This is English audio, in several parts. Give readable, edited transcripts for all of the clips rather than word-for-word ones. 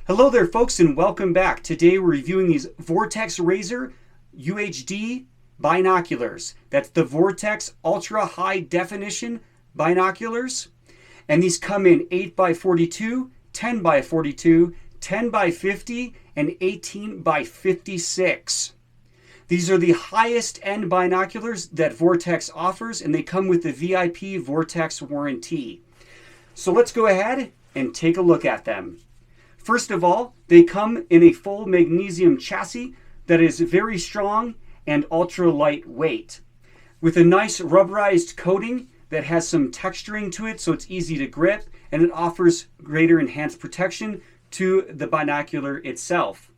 Hello there folks and welcome back. Today we're reviewing these Vortex Razor UHD Binoculars. That's the Vortex Ultra High Definition Binoculars. And these come in 8x42, 10x42, 10x50, and 18x56. These are the highest end binoculars that Vortex offers, and they come with the VIP Vortex warranty. So let's go ahead and take a look at them. First of all, they come in a full magnesium chassis that is very strong and ultra lightweight, with a nice rubberized coating that has some texturing to it so it's easy to grip, and it offers greater enhanced protection to the binocular itself.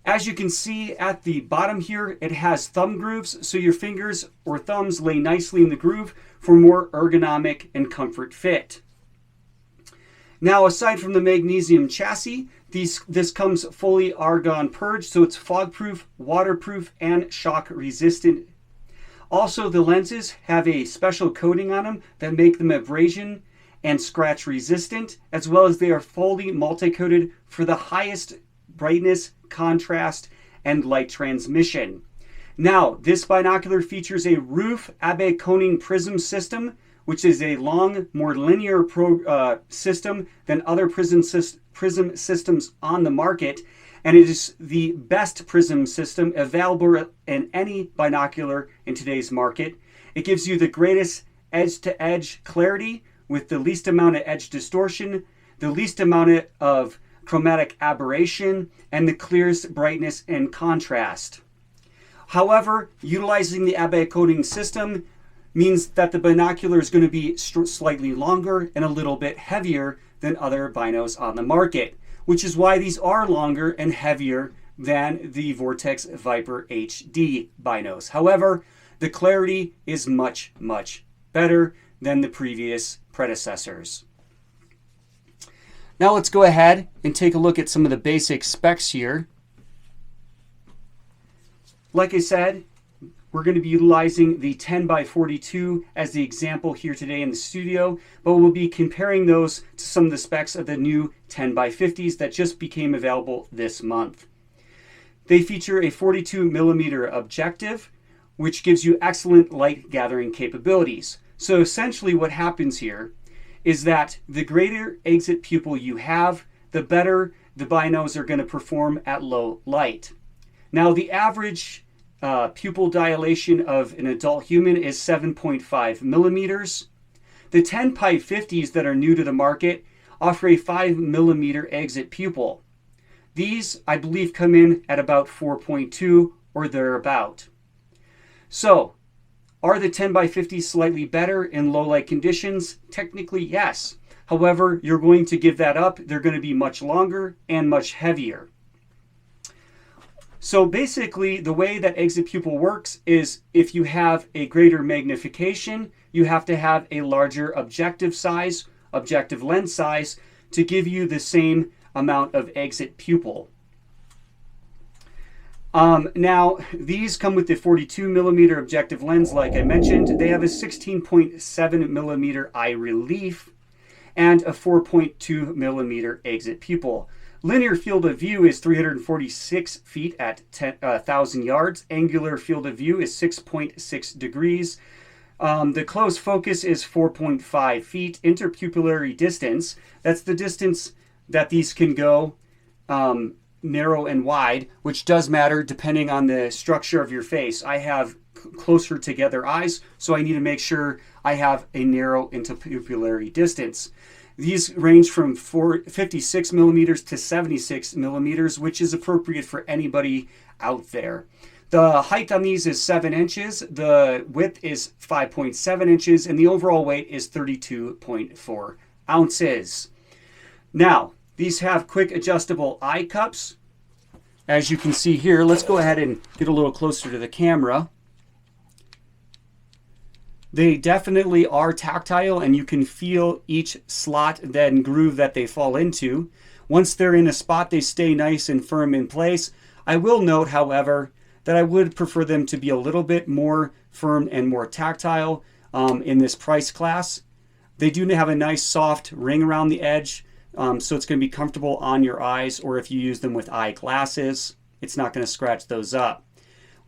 As you can see at the bottom here, it has thumb grooves so your fingers or thumbs lay nicely in the groove for more ergonomic and comfort fit. Now, aside from the magnesium chassis, this comes fully argon purged, so it's fog-proof, waterproof, and shock resistant. Also, the lenses have a special coating on them that make them abrasion and scratch resistant, as well as they are fully multi-coated for the highest brightness, contrast, and light transmission. Now, this binocular features a roof Abe coning prism system, which is a long, more linear system than other prism systems on the market, and it is the best prism system available in any binocular in today's market. It gives you the greatest edge-to-edge clarity with the least amount of edge distortion, the least amount of chromatic aberration, and the clearest brightness and contrast. However, utilizing the Abe coating system means that the binocular is going to be slightly longer and a little bit heavier than other binos on the market, which is why these are longer and heavier than the Vortex Viper HD binos. However, the clarity is much, much better than the previous predecessors. Now let's go ahead and take a look at some of the basic specs here. Like I said, we're going to be utilizing the 10x42 as the example here today in the studio, but we'll be comparing those to some of the specs of the new 10x50s that just became available this month. They feature a 42mm objective, which gives you excellent light gathering capabilities. So essentially what happens here is that the greater exit pupil you have, the better the binos are going to perform at low light. Now, the average pupil dilation of an adult human is 7.5 millimeters. The 10x50s that are new to the market offer a 5mm exit pupil. These, I believe, come in at about 4.2 or thereabout. So, are the 10x50s slightly better in low light conditions? Technically, yes. However, you're going to give that up. They're going to be much longer and much heavier. So basically, the way that exit pupil works is if you have a greater magnification, you have to have a larger objective lens size to give you the same amount of exit pupil. Now, these come with the 42mm objective lens, like I mentioned. They have a 16.7mm eye relief and a 4.2mm exit pupil. Linear field of view is 346 feet at 1,000 yards. Angular field of view is 6.6 degrees. The close focus is 4.5 feet. Interpupillary distance, that's the distance that these can go narrow and wide, which does matter depending on the structure of your face. I have closer together eyes, so I need to make sure I have a narrow interpupillary distance. These range from 56 millimeters to 76 millimeters, which is appropriate for anybody out there. The height on these is 7 inches, the width is 5.7 inches, and the overall weight is 32.4 ounces. Now, these have quick adjustable eye cups. As you can see here, let's go ahead and get a little closer to the camera. They definitely are tactile, and you can feel each slot and groove that they fall into. Once they're in a spot, they stay nice and firm in place. I will note, however, that I would prefer them to be a little bit more firm and more tactile in this price class. They do have a nice soft ring around the edge so it's going to be comfortable on your eyes, or if you use them with eyeglasses, it's not going to scratch those up.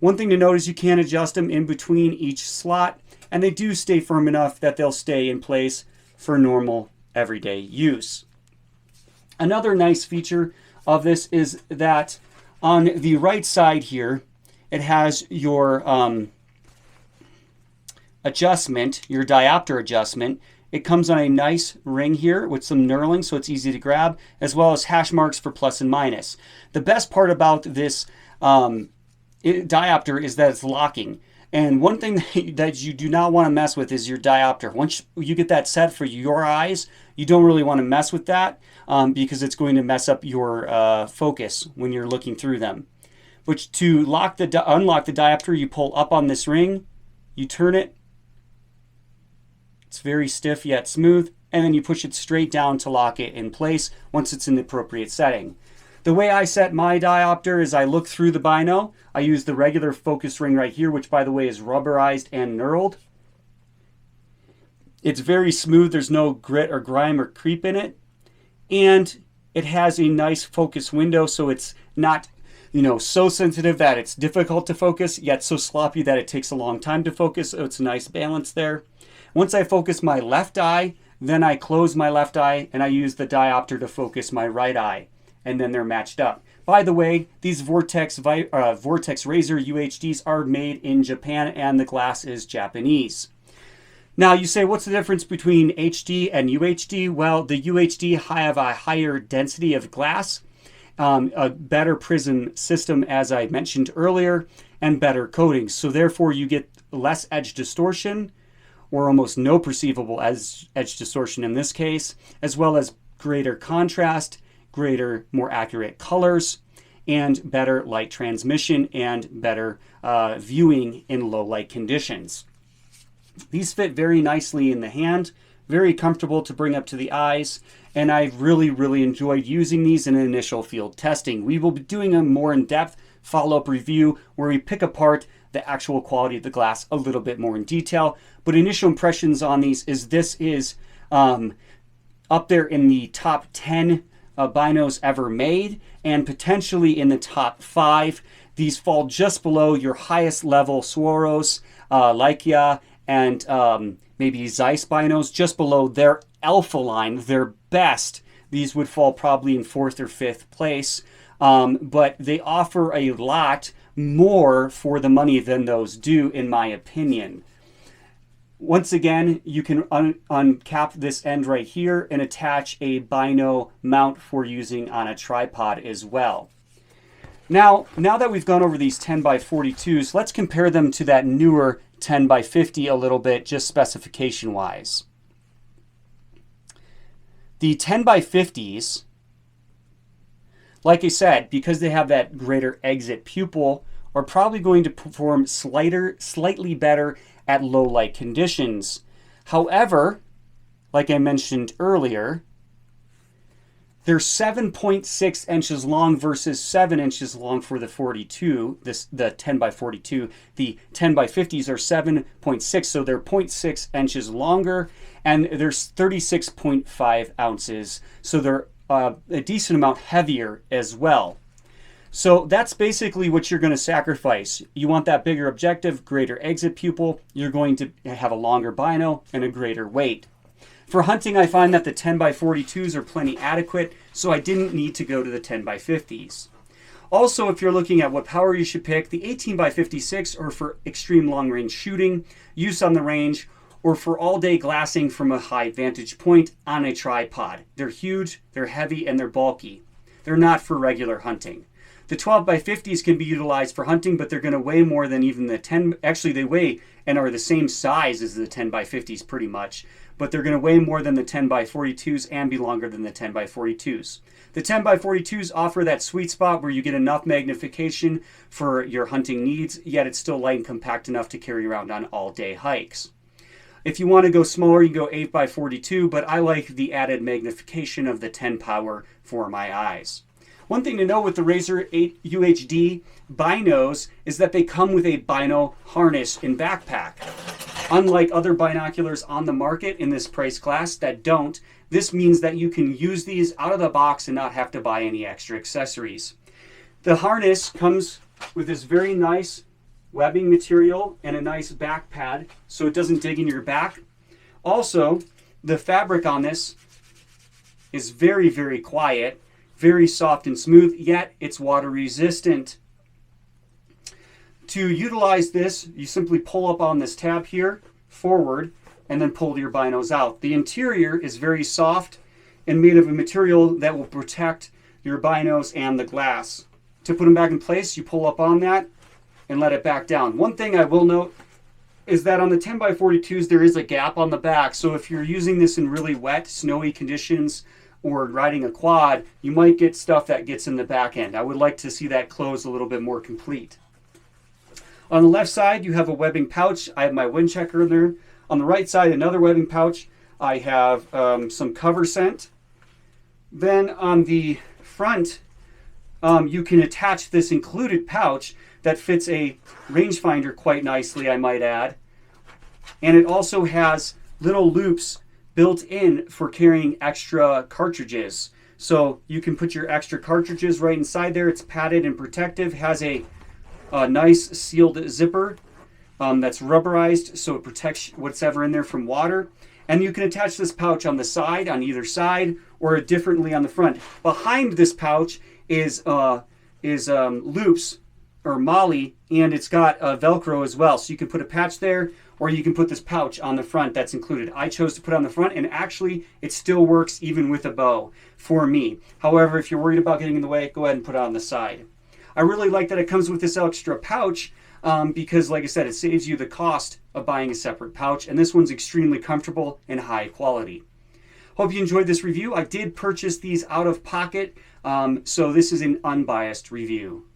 One thing to note is you can adjust them in between each slot, and they do stay firm enough that they'll stay in place for normal everyday use. Another nice feature of this is that on the right side here, it has your adjustment, your diopter adjustment. It comes on a nice ring here with some knurling, so it's easy to grab, as well as hash marks for plus and minus. The best part about this diopter is that it's locking. And one thing that you do not want to mess with is your diopter. Once you get that set for your eyes, you don't really want to mess with that because it's going to mess up your focus when you're looking through them. But to unlock the diopter, you pull up on this ring, you turn it. It's very stiff yet smooth, and then you push it straight down to lock it in place once it's in the appropriate setting. The way I set my diopter is I look through the bino. I use the regular focus ring right here, which by the way is rubberized and knurled. It's very smooth. There's no grit or grime or creep in it. And it has a nice focus window, so it's not, so sensitive that it's difficult to focus, yet so sloppy that it takes a long time to focus. So it's a nice balance there. Once I focus my left eye, then I close my left eye and I use the diopter to focus my right eye. And then they're matched up. By the way, these Vortex Razor UHDs are made in Japan and the glass is Japanese. Now you say, what's the difference between HD and UHD? Well, the UHD have a higher density of glass, a better prism system as I mentioned earlier, and better coatings. So therefore you get less edge distortion, or almost no perceivable edge distortion in this case, as well as greater contrast, greater, more accurate colors, and better light transmission and better viewing in low light conditions. These fit very nicely in the hand, very comfortable to bring up to the eyes, and I've really enjoyed using these in initial field testing. We will be doing a more in-depth follow-up review where we pick apart the actual quality of the glass a little bit more in detail. But initial impressions on these is this is up there in the top 10 binos ever made, and potentially in the top 5. These fall just below your highest level Swaros, Leica, and maybe Zeiss binos, just below their alpha line, their best. These would fall probably in 4th or 5th place, but they offer a lot more for the money than those do, in my opinion. Once again, you can uncap this end right here and attach a bino mount for using on a tripod as well. Now that we've gone over these 10x42s, let's compare them to that newer 10x50 a little bit, just specification wise. The 10x50s, like I said, because they have that greater exit pupil, are probably going to perform slightly better at low light conditions. However, like I mentioned earlier, they're 7.6 inches long versus 7 inches long for the 42, the 10x42. The 10x50s are 7.6, so they're 0.6 inches longer, and they're 36.5 ounces, so they're a decent amount heavier as well. So that's basically what you're going to sacrifice. You want that bigger objective, greater exit pupil. You're going to have a longer bino and a greater weight. For hunting, I find that the 10x42s are plenty adequate, so I didn't need to go to the 10x50s. Also, if you're looking at what power you should pick, the 18x56 are for extreme long-range shooting, use on the range, or for all-day glassing from a high vantage point on a tripod. They're huge, they're heavy, and they're bulky. They're not for regular hunting. The 12x50s can be utilized for hunting, but they're going to weigh more than even the 10. Actually, they weigh and are the same size as the 10x50s pretty much, but they're going to weigh more than the 10x42s and be longer than the 10x42s. The 10x42s offer that sweet spot where you get enough magnification for your hunting needs, yet it's still light and compact enough to carry around on all-day hikes. If you want to go smaller, you can go 8x42, but I like the added magnification of the 10 power for my eyes. One thing to know with the Razor UHD binos is that they come with a bino harness and backpack. Unlike other binoculars on the market in this price class that don't, This means that you can use these out of the box and not have to buy any extra accessories. The harness comes with this very nice webbing material and a nice back pad so it doesn't dig in your back. Also, the fabric on this is very, very quiet, very soft and smooth, yet it's water resistant. To utilize this, you simply pull up on this tab here, forward, and then pull your binos out. The interior is very soft and made of a material that will protect your binos and the glass. To put them back in place, you pull up on that and let it back down. One thing I will note is that on the 10x42s, there is a gap on the back. So if you're using this in really wet, snowy conditions or riding a quad, you might get stuff that gets in the back end. I would like to see that close a little bit more complete. On the left side, you have a webbing pouch. I have my wind checker in there. On the right side, another webbing pouch. I have some cover scent. Then on the front, you can attach this included pouch that fits a rangefinder quite nicely, I might add. And it also has little loops built in for carrying extra cartridges. So you can put your extra cartridges right inside there. It's padded and protective, has a nice sealed zipper that's rubberized so it protects what's ever in there from water. And you can attach this pouch on the side, on either side, or differently on the front. Behind this pouch is loops or molly, and it's got Velcro as well. So you can put a patch there, or you can put this pouch on the front that's included. I chose to put on the front, and actually it still works even with a bow for me. However, if you're worried about getting in the way, go ahead and put it on the side. I really like that it comes with this extra pouch because, like I said, it saves you the cost of buying a separate pouch, and this one's extremely comfortable and high quality. Hope you enjoyed this review. I did purchase these out of pocket, so this is an unbiased review.